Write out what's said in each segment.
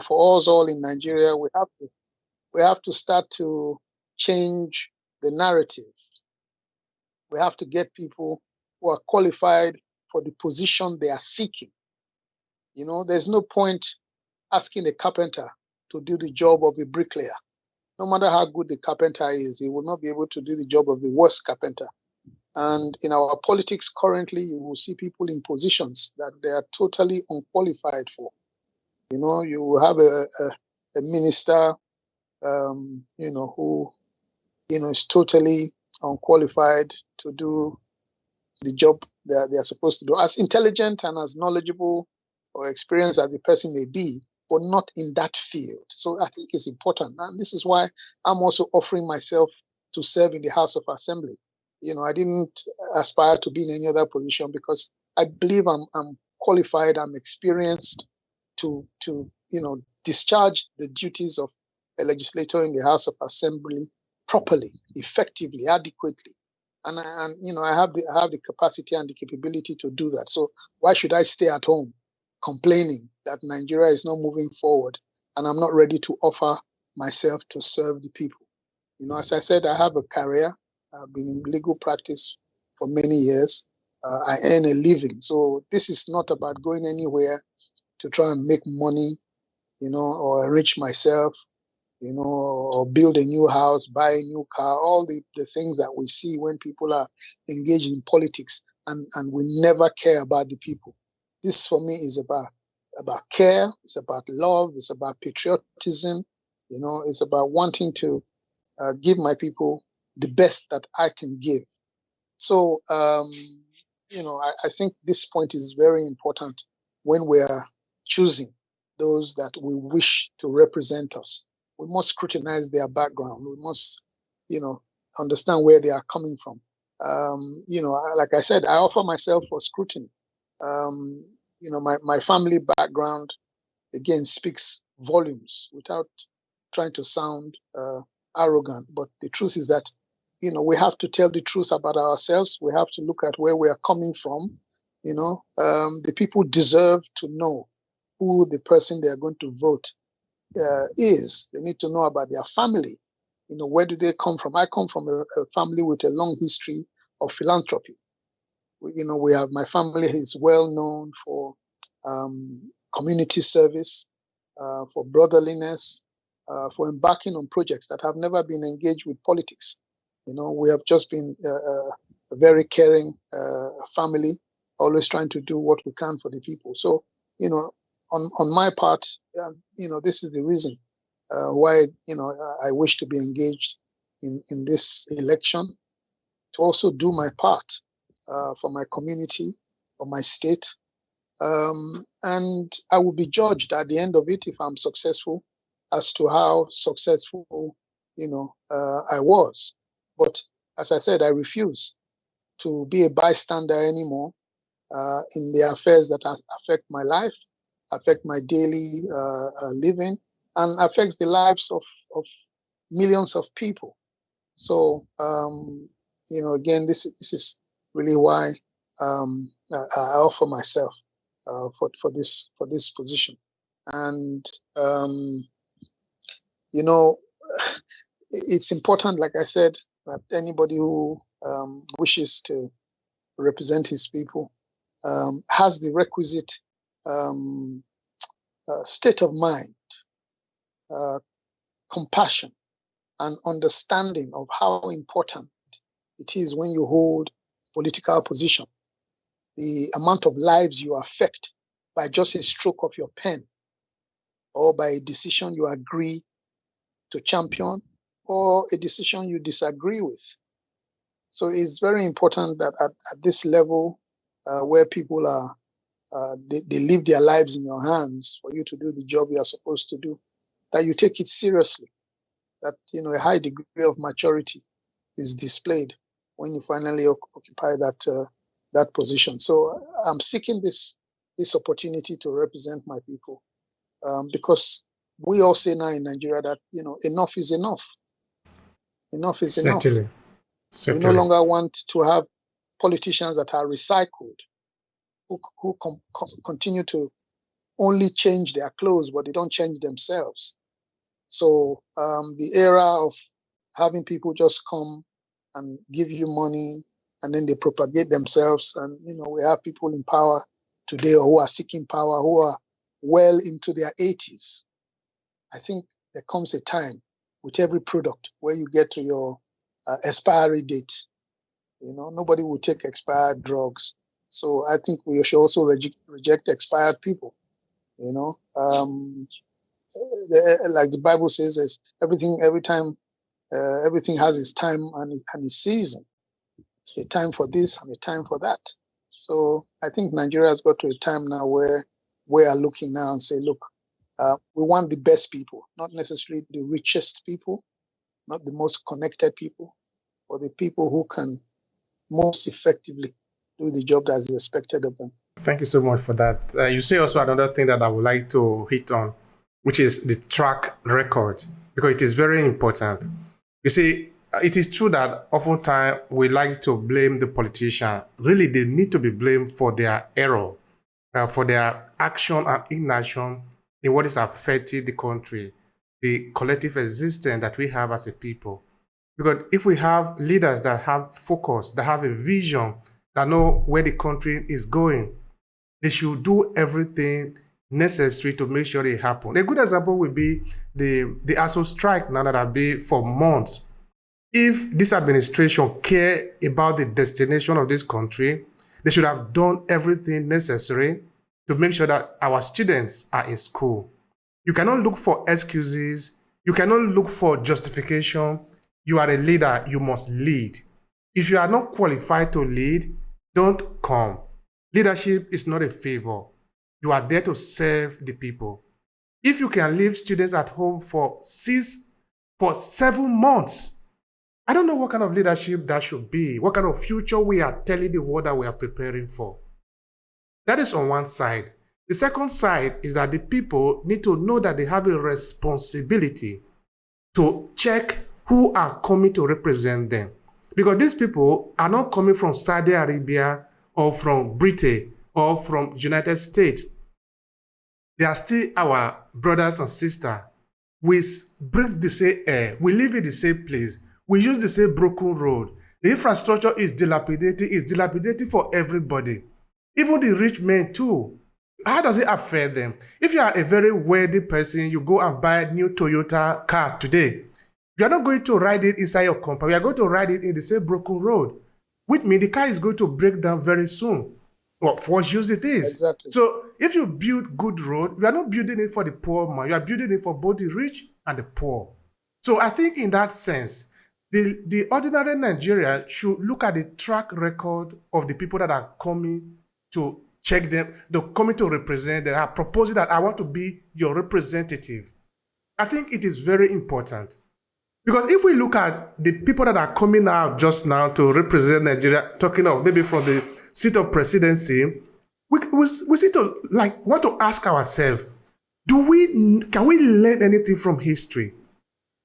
for us all in Nigeria, we have to start to change the narrative. We have to get people who are qualified for the position they are seeking. There's no point asking a carpenter to do the job of a bricklayer. No matter how good the carpenter is, he will not be able to do the job of the worst carpenter. And in our politics currently, you will see people in positions that they are totally unqualified for. You will have a minister, who, is totally unqualified to do the job that they are supposed to do, as intelligent and as knowledgeable or experienced as the person may be, but not in that field. So I think it's important. And this is why I'm also offering myself to serve in the House of Assembly. I didn't aspire to be in any other position because I believe I'm qualified, I'm experienced to discharge the duties of a legislator in the House of Assembly properly, effectively, adequately. And I have the capacity and the capability to do that. So why should I stay at home complaining that Nigeria is not moving forward and I'm not ready to offer myself to serve the people? As I said, I have a career. I've been in legal practice for many years. I earn a living. So this is not about going anywhere to try and make money, or enrich myself, or build a new house, buy a new car, all the things that we see when people are engaged in politics and we never care about the people. This for me is about care, it's about love, it's about patriotism, it's about wanting to give my people the best that I can give. So, I think this point is very important when we are choosing those that we wish to represent us. We must scrutinize their background. We must, understand where they are coming from. Like I said, I offer myself for scrutiny. My family background, again, speaks volumes without trying to sound arrogant. But the truth is that, we have to tell the truth about ourselves. We have to look at where we are coming from. The people deserve to know who the person they are going to vote is. They need to know about their family. Where do they come from? I come from a family with a long history of philanthropy. We have, my family is well known for community service, for brotherliness, for embarking on projects that have never been engaged with politics. We have just been a very caring family, always trying to do what we can for the people. So, on my part, this is the reason why, I wish to be engaged in this election, to also do my part for my community, for my state. And I will be judged at the end of it, if I'm successful, as to how successful, I was. But as I said, I refuse to be a bystander anymore in the affairs that affect my life, affect my daily living, and affects the lives of millions of people. So, again, this is really why I offer myself for this position. And it's important, like I said, that anybody who wishes to represent his people has the requisite state of mind, compassion, and understanding of how important it is when you hold political position. The amount of lives you affect by just a stroke of your pen, or by a decision you agree to champion, or a decision you disagree with. So it's very important that at this level, where people are, they leave their lives in your hands for you to do the job you are supposed to do, that you take it seriously, that a high degree of maturity is displayed when you finally occupy that position. So I'm seeking this opportunity to represent my people, because we all say now in Nigeria that enough is enough. Enough is enough. We no longer want to have politicians that are recycled, who continue to only change their clothes, but they don't change themselves. So the era of having people just come and give you money and then they propagate themselves, and we have people in power today who are seeking power, who are well into their 80s. I think there comes a time with every product where you get to your expiry date. Nobody will take expired drugs. So I think we should also reject expired people. Like the Bible says, everything has its time and its season. A time for this and a time for that. So I think Nigeria has got to a time now where we are looking now and say, look, we want the best people, not necessarily the richest people, not the most connected people, but the people who can most effectively do the job that is expected of them. Thank you so much for that. You say also another thing that I would like to hit on, which is the track record, because it is very important. You see, it is true that oftentimes we like to blame the politician. Really, they need to be blamed for their error, for their action and inaction in what is affecting the country, the collective existence that we have as a people. Because if we have leaders that have focus, that have a vision, that know where the country is going, they should do everything necessary to make sure it happens. A good example would be the ASO strike now that have been for months. If this administration care about the destination of this country, they should have done everything necessary to make sure that our students are in school. You cannot look for excuses. You cannot look for justification. You are a leader, you must lead. If you are not qualified to lead, don't come. Leadership is not a favor. You are there to serve the people. If you can leave students at home for 7 months, I don't know what kind of leadership that should be, what kind of future we are telling the world that we are preparing for. That is on one side. The second side is that the people need to know that they have a responsibility to check who are coming to represent them. Because these people are not coming from Saudi Arabia or from Britain or from United States. They are still our brothers and sisters. We breathe the same air. We live in the same place. We use the same broken road. The infrastructure is dilapidated. It's dilapidated for everybody. Even the rich men too. How does it affect them? If you are a very wealthy person, you go and buy a new Toyota car today. You are not going to ride it inside your compound. You are going to ride it in the same broken road. Which means the car is going to break down very soon. Well, for what use it is. Exactly. So if you build good road, you are not building it for the poor man. You are building it for both the rich and the poor. So I think in that sense, the ordinary Nigerian should look at the track record of the people that are coming to check them, they're coming to represent, they are proposing that I want to be your representative. I think it is very important. Because if we look at the people that are coming out just now to represent Nigeria, talking of maybe from the seat of presidency, we see to want to ask ourselves, can we learn anything from history?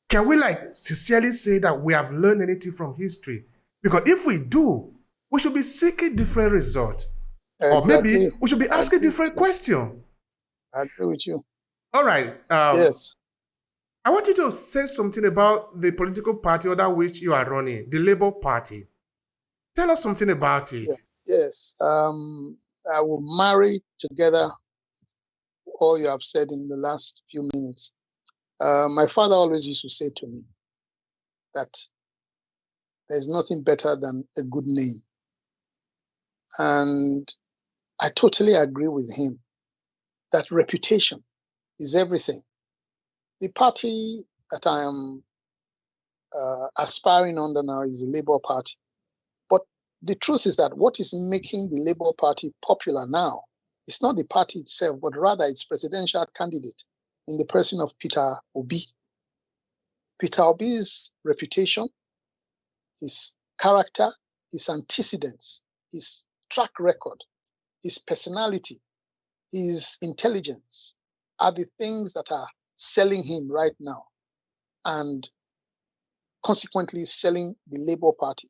Can we sincerely say that we have learned anything from history? Because if we do, we should be seeking different results. Exactly. Or maybe we should be asking different questions. I agree with you. All right. Yes. I want you to say something about the political party under which you are running, the Labour Party. Tell us something about it. Yeah. Yes. I will marry together all you have said in the last few minutes. My father always used to say to me that there's nothing better than a good name. And I totally agree with him that reputation is everything. The party that I am aspiring under now is the Labour Party. But the truth is that what is making the Labour Party popular now is not the party itself, but rather its presidential candidate in the person of Peter Obi. Peter Obi's reputation, his character, his antecedents, his track record, his personality, his intelligence are the things that are selling him right now and consequently selling the Labour Party.